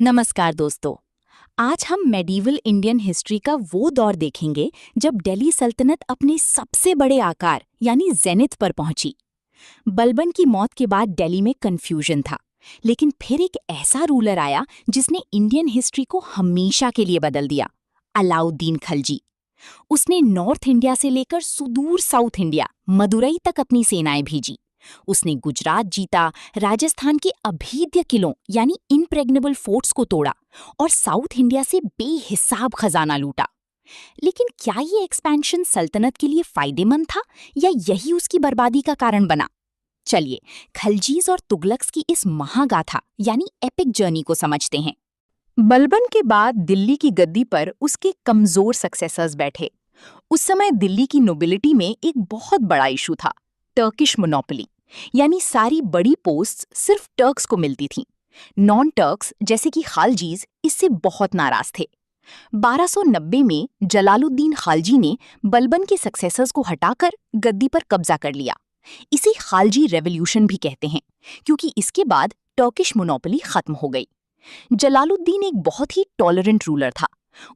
नमस्कार दोस्तों। आज हम मेडिवल इंडियन हिस्ट्री का वो दौर देखेंगे जब दिल्ली सल्तनत अपने सबसे बड़े आकार यानी जेनिथ पर पहुंची। बलबन की मौत के बाद दिल्ली में कंफ्यूजन था, लेकिन फिर एक ऐसा रूलर आया जिसने इंडियन हिस्ट्री को हमेशा के लिए बदल दिया। अलाउद्दीन खिलजी। उसने नॉर्थ इंडिया से लेकर सुदूर साउथ इंडिया मदुरई तक अपनी सेनाएं भेजी। उसने गुजरात जीता, राजस्थान के अभेद्य किलों यानी इम्प्रेग्नेबल फोर्ट्स को तोड़ा और साउथ इंडिया से बेहिसाब खजाना लूटा। लेकिन क्या ये एक्सपेंशन सल्तनत के लिए फायदेमंद था या यही उसकी बर्बादी का कारण बना? चलिए खलजीज और तुगलक्स की इस महागाथा यानी एपिक जर्नी को समझते हैं। बलबन के बाद दिल्ली की गद्दी पर उसके कमजोर सक्सेसर्स बैठे। उस समय दिल्ली की नोबिलिटी में एक बहुत बड़ा इशू था, टर्किश मोनोपोली, यानी सारी बड़ी पोस्ट्स सिर्फ टर्क्स को मिलती थीं। नॉन टर्क्स जैसे कि खालजीज इससे बहुत नाराज थे। 1290 में जलालुद्दीन खालजी ने बलबन के सक्सेसर्स को हटाकर गद्दी पर कब्जा कर लिया। इसे खालजी रेवोल्यूशन भी कहते हैं, क्योंकि इसके बाद टर्किश मोनोपोली खत्म हो गई। जलालुद्दीन एक बहुत ही टॉलरेंट रूलर था।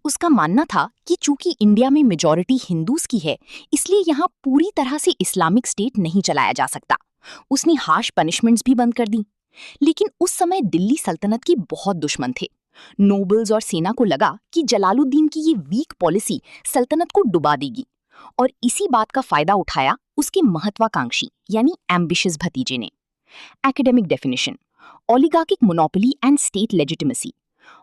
उसका मानना था कि चूंकि इंडिया में मेजॉरिटी हिंदूज की है, इसलिए यहाँ पूरी तरह से इस्लामिक स्टेट नहीं चलाया जा सकता। उसने हार्श पनिशमेंट्स भी बंद कर दी। लेकिन उस समय दिल्ली सल्तनत के बहुत दुश्मन थे। नोबल्स और सेना को लगा कि जलालुद्दीन की ये वीक पॉलिसी सल्तनत को डुबा देगी, और इसी बात का फायदा उठाया उसके महत्वाकांक्षी यानी एम्बिशियस भतीजे ने। Academic definition: oligarchic monopoly and state legitimacy.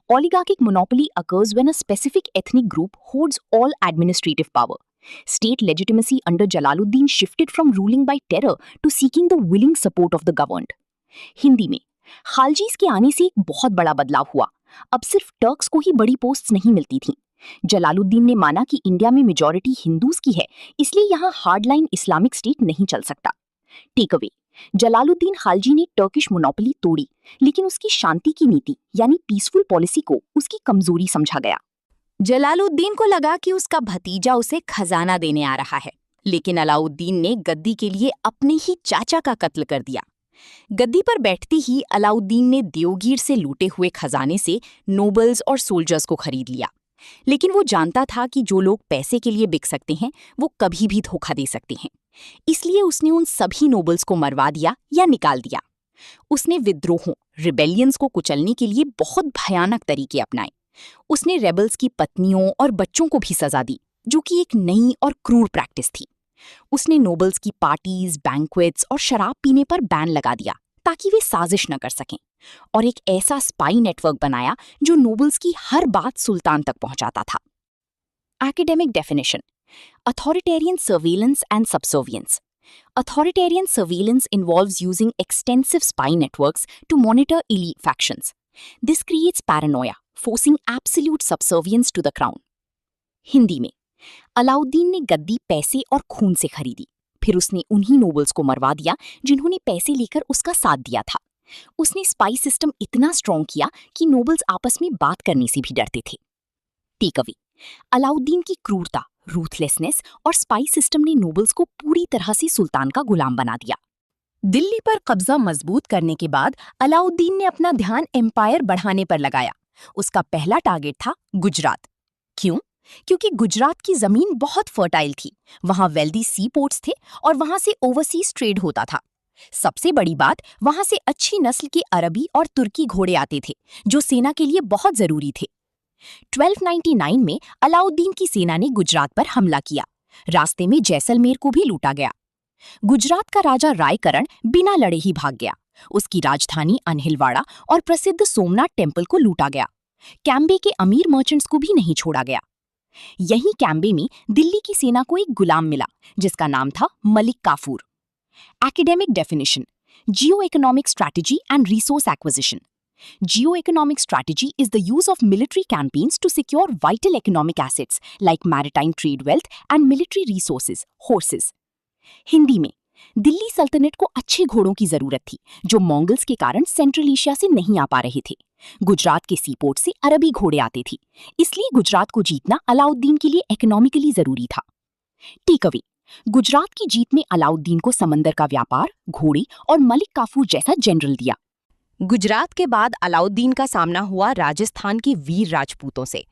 Oligarchic monopoly occurs when a specific ethnic group holds all administrative power. State legitimacy under Jalaluddin shifted from ruling by terror to seeking the willing support of the governed. Hindi में खालजीज के आने से एक बहुत बड़ा बदलाव हुआ। अब सिर्फ टर्क्स को ही बड़ी पोस्ट्स नहीं मिलती थीं। जलालुद्दीन ने माना कि इंडिया में मेजॉरिटी हिंदूज की है, इसलिए यहाँ हार्डलाइन इस्लामिक स्टेट नहीं चल सकता। टेक अवे: जलालुद्दीन खालजी ने टर्किश मोनोपोली तोड़ी, लेकिन उसकी शांति की नीति यानी पीसफुल पॉलिसी को उसकी कमजोरी समझा गया। जलालुद्दीन को लगा कि उसका भतीजा उसे खजाना देने आ रहा है, लेकिन अलाउद्दीन ने गद्दी के लिए अपने ही चाचा का कत्ल कर दिया। गद्दी पर बैठते ही अलाउद्दीन ने देवगीर से लूटे हुए खजाने से नोबल्स और सोल्जर्स को खरीद लिया। लेकिन वो जानता था कि जो लोग पैसे के लिए बिक सकते हैं वो कभी भी धोखा दे सकते हैं, इसलिए उसने उन सभी नोबल्स को मरवा दिया या निकाल दिया। उसने विद्रोहों रिबेलियंस को कुचलने के लिए बहुत भयानक तरीके अपनाए। उसने रेबल्स की पत्नियों और बच्चों को भी सजा दी, जो कि एक नई और क्रूर प्रैक्टिस थी। उसने नोबल्स की पार्टीज, बैंक्वेट्स और शराब पीने पर बैन लगा दिया ताकि वे साजिश न कर सकें, और एक ऐसा स्पाई नेटवर्क बनाया जो नोबल्स की हर बात सुल्तान तक पहुंचाता था। Academic definition: authoritarian surveillance and subservience. Authoritarian surveillance involves using extensive spy networks to monitor elite factions. This creates paranoia, forcing absolute subservience to the crown. Hindi में अलाउद्दीन ने गद्दी पैसे और खून से खरीदी। फिर उसने उन्हीं नोबल्स को मरवा दिया जिन्होंने पैसे लेकर उसका साथ दिया था। उसने स्पाई सिस्टम इतना स्ट्रॉन्ग किया कि नोबल्स आपस में बात करने से भी डरते थे। टेक अवे: अलाउद्दीन की क्रूरता, रूथलेसनेस और स्पाई सिस्टम ने नोबल्स को पूरी तरह से सुल्तान का गुलाम बना दिया। दिल्ली पर कब्जा मजबूत करने के बाद अलाउद्दीन ने अपना ध्यान एम्पायर बढ़ाने पर लगाया। उसका पहला टारगेट था गुजरात। क्यों? क्योंकि गुजरात की जमीन बहुत फर्टाइल थी, वहां वेल्दी सी पोर्ट्स थे और वहां से ओवरसीज ट्रेड होता था। सबसे बड़ी बात, वहां से अच्छी नस्ल के अरबी और तुर्की घोड़े आते थे, जो सेना के लिए बहुत जरूरी थे। 1299 में अलाउद्दीन की सेना ने गुजरात पर हमला किया। रास्ते में जैसलमेर को भी लूटा गया। गुजरात का राजा रायकरण बिना लड़े ही भाग गया। उसकी राजधानी अनहिलवाड़ा और प्रसिद्ध सोमनाथ टेम्पल को लूटा गया। कैम्बे के अमीर मर्चेंट्स को भी नहीं छोड़ा गया। यहीं कैम्बे में दिल्ली की सेना को एक गुलाम मिला जिसका नाम था Malik Kafur. Academic definition: geo economic strategy and resource acquisition. Geo-economic strategy is the use of military campaigns to secure vital economic assets like maritime trade wealth and military resources, horses. Hindi में दिल्ली सल्तनत को अच्छे घोड़ों की जरूरत थी जो मंगोल्स के कारण सेंट्रल एशिया से नहीं आ पा रहे थे। गुजरात के सीपोर्ट से अरबी घोड़े आते थे, इसलिए गुजरात को जीतना अलाउद्दीन के लिए इकोनॉमिकली जरूरी था। टेक अवे: गुजरात की जीत में अलाउद्दीन को समंदर का व्यापार, घोड़े और मलिक काफूर जैसा जनरल दिया। गुजरात के बाद अलाउद्दीन का सामना हुआ राजस्थान के वीर राजपूतों से।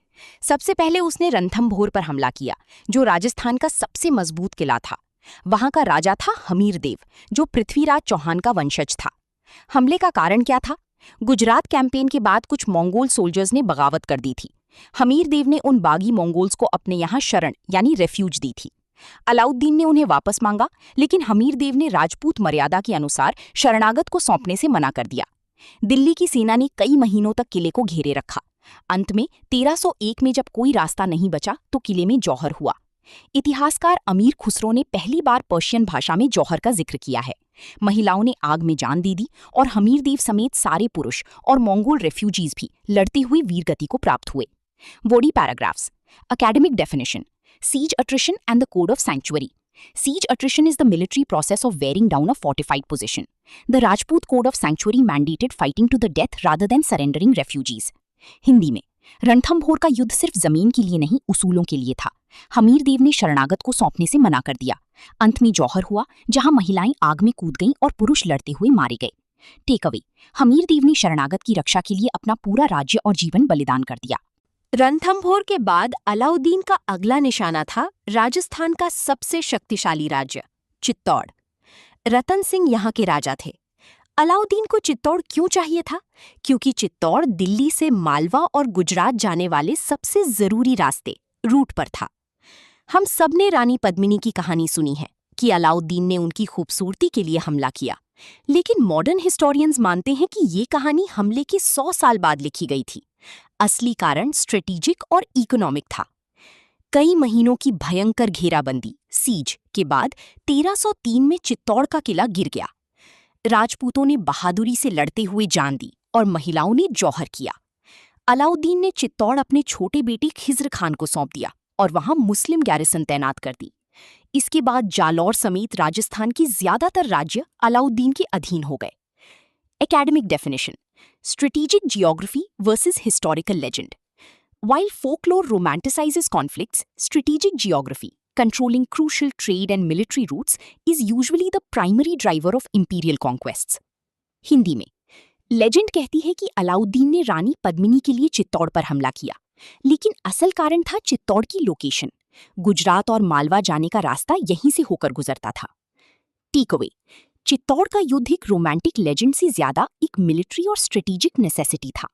सबसे पहले उसने रणथंभोर पर हमला किया, जो राजस्थान का सबसे मजबूत किला था। वहां का राजा था हमीर देव, जो पृथ्वीराज चौहान का वंशज था। हमले का कारण क्या था? गुजरात कैंपेन के बाद कुछ मंगोल सोल्जर्स ने बगावत कर दी थी। हमीर देव ने उन बागी मंगोल्स को अपने यहाँ शरण यानी रेफ्यूज दी थी। अलाउद्दीन ने उन्हें वापस मांगा, लेकिन हमीर देव ने राजपूत मर्यादा के अनुसार शरणागत को सौंपने से मना कर दिया। दिल्ली की सेना ने कई महीनों तक किले को घेरे रखा। अंत में 1301 में जब कोई रास्ता नहीं बचा तो किले में जौहर हुआ। इतिहासकार अमीर खुसरो ने पहली बार पर्शियन भाषा में जौहर का जिक्र किया है। महिलाओं ने आग में जान दे दी और हमीर देव समेत सारे पुरुष और मंगोल रेफ्यूजीज भी लड़ते हुए वीरगति को प्राप्त हुए। Body paragraphs. Academic definition: siege attrition and the code of sanctuary. Siege attrition is the military process of wearing down a fortified position. The Rajput code of sanctuary mandated fighting to the death rather than surrendering refugees. Hindi में, रणथंभोर का युद्ध सिर्फ जमीन के लिए नहीं, उसूलों के लिए था। हमीर देव ने शरणागत को सौंपने से मना कर दिया। अंत में जौहर हुआ, जहां महिलाएं आग में कूद गईं और पुरुष लड़ते हुए मारे गए। टेक अवे: हमीर देव ने शरणागत की रक्षा के लिए अपना पूरा राज्य और जीवन बलिदान कर दिया। रणथंभोर के बाद अलाउद्दीन का अगला निशाना था राजस्थान का सबसे शक्तिशाली राज्य चित्तौड़। रतन सिंह यहाँ के राजा थे। अलाउद्दीन को चित्तौड़ क्यों चाहिए था? क्योंकि चित्तौड़ दिल्ली से मालवा और गुजरात जाने वाले सबसे जरूरी रास्ते रूट पर था। हम सबने रानी पद्मिनी की कहानी सुनी है कि अलाउद्दीन ने उनकी खूबसूरती के लिए हमला किया, लेकिन मॉडर्न हिस्टोरियंस मानते हैं कि ये कहानी हमले के 100 साल बाद लिखी गई थी। असली कारण स्ट्रेटेजिक और इकोनॉमिक था। कई महीनों की भयंकर घेराबंदी सीज के बाद 1303 में चित्तौड़ का किला गिर गया। राजपूतों ने बहादुरी से लड़ते हुए जान दी और महिलाओं ने जौहर किया। अलाउद्दीन ने चित्तौड़ अपने छोटे बेटे खिज्र खान को सौंप दिया और वहां मुस्लिम गैरिसन तैनात कर दी। इसके बाद जालौर समेत राजस्थान के ज्यादातर राज्य अलाउद्दीन के अधीन हो गए। Academic definition: Strategic geography versus historical legend. While folklore romanticizes conflicts, strategic geography, controlling crucial trade and military routes, is usually the primary driver of imperial conquests. Hindi में, लेजेंड कहती है कि अलाउद्दीन ने रानी पद्मिनी के लिए चित्तौड़ पर हमला किया, लेकिन असल कारण था चित्तौड़ की लोकेशन। गुजरात और मालवा जाने का रास्ता यहीं से होकर गुजरता था। टेक अवे: चित्तौड़ का युद्ध एक रोमांटिक लेजेंड से ज्यादा एक मिलिट्री और स्ट्रेटेजिक नेसेसिटी था।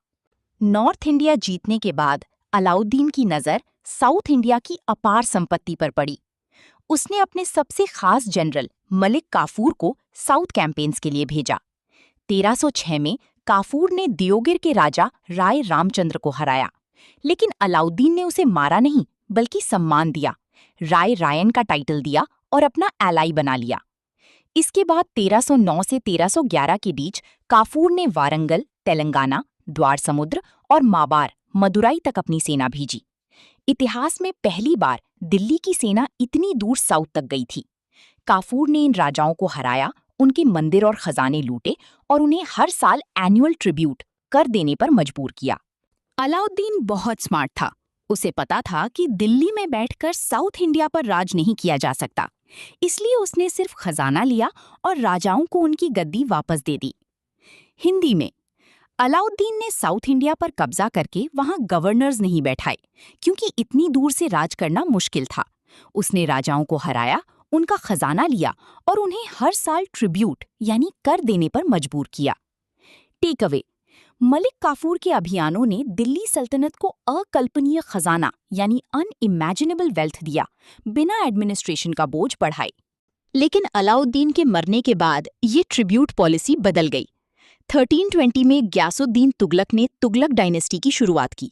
नॉर्थ इंडिया जीतने के बाद अलाउद्दीन की नज़र साउथ इंडिया की अपार संपत्ति पर पड़ी। उसने अपने सबसे खास जनरल मलिक काफूर को साउथ कैंपेन्स के लिए भेजा। 1306 में काफूर ने दियोगिर के राजा राय रामचंद्र को हराया, लेकिन अलाउद्दीन ने उसे मारा नहीं बल्कि सम्मान दिया। राय रायन का टाइटल दिया और अपना एलाई बना लिया। इसके बाद 1309 से 1311 के बीच काफूर ने वारंगल, तेलंगाना, द्वार समुद्र और माबार, मदुराई तक अपनी सेना भेजी। इतिहास में पहली बार दिल्ली की सेना इतनी दूर साउथ तक गई थी। काफूर ने इन राजाओं को हराया, उनके मंदिर और खजाने लूटे और उन्हें हर साल एनुअल ट्रिब्यूट कर देने पर मजबूर किया। अलाउद्दीन बहुत स्मार्ट था। उसे पता था कि दिल्ली में बैठकर साउथ इंडिया पर राज नहीं किया जा सकता, इसलिए उसने सिर्फ खजाना लिया और राजाओं को उनकी गद्दी वापस दे दी। हिंदी में, अलाउद्दीन ने साउथ इंडिया पर कब्जा करके वहां गवर्नर्स नहीं बैठाए, क्योंकि इतनी दूर से राज करना मुश्किल था। उसने राजाओं को हराया, उनका खजाना लिया और उन्हें हर साल ट्रिब्यूट यानी कर देने पर मजबूर किया। टेक अवे: मलिक काफूर के अभियानों ने दिल्ली सल्तनत को अकल्पनीय खजाना यानी अनइमेजिनेबल वेल्थ दिया, बिना एडमिनिस्ट्रेशन का बोझ बढ़ाए। लेकिन अलाउद्दीन के मरने के बाद ये ट्रिब्यूट पॉलिसी बदल गई। 1320 में ग्यासुद्दीन तुगलक ने तुगलक डायनेस्टी की शुरुआत की।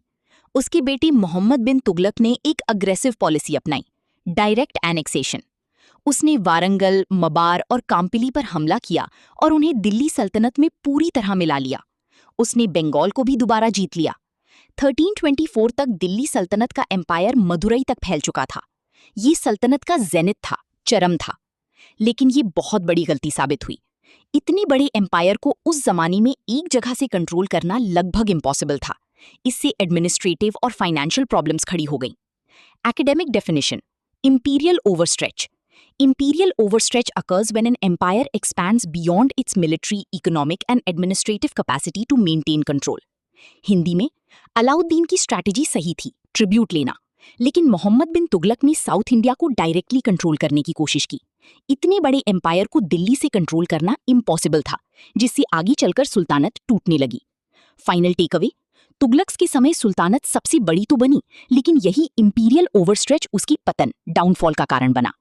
उसके बेटे मोहम्मद बिन तुगलक ने एक अग्रेसिव पॉलिसी अपनाई, डायरेक्ट एनेक्सेशन। उसने वारंगल, मबार और काम्पिली पर हमला किया और उन्हें दिल्ली सल्तनत में पूरी तरह मिला लिया। उसने बंगाल को भी दोबारा जीत लिया। 1324 तक दिल्ली सल्तनत का एम्पायर मदुरई तक फैल चुका था। ये सल्तनत का जेनिथ था, चरम था। लेकिन ये बहुत बड़ी गलती साबित हुई। इतने बड़े एम्पायर को उस जमाने में एक जगह से कंट्रोल करना लगभग इम्पॉसिबल था। इससे एडमिनिस्ट्रेटिव और फाइनेंशियल प्रॉब्लम्स खड़ी हो गईं। Academic definition: imperial overstretch. Imperial overstretch occurs when an empire expands beyond its military, economic and administrative capacity to maintain control. Hindi में अलाउद्दीन की स्ट्रैटेजी सही थी, ट्रिब्यूट लेना, लेकिन मोहम्मद बिन तुगलक ने साउथ इंडिया को डायरेक्टली कंट्रोल करने की कोशिश की। इतने बड़े एम्पायर को दिल्ली से कंट्रोल करना इम्पॉसिबल था, जिससे आगे चलकर सुल्तानत टूटने लगी। फाइनल टेक अवे, तुगलक्स के समय सुल्तानत सबसे बड़ी तो बनी, लेकिन यही इंपीरियल ओवरस्ट्रेच उसकी पतन, डाउनफॉल का कारण बना।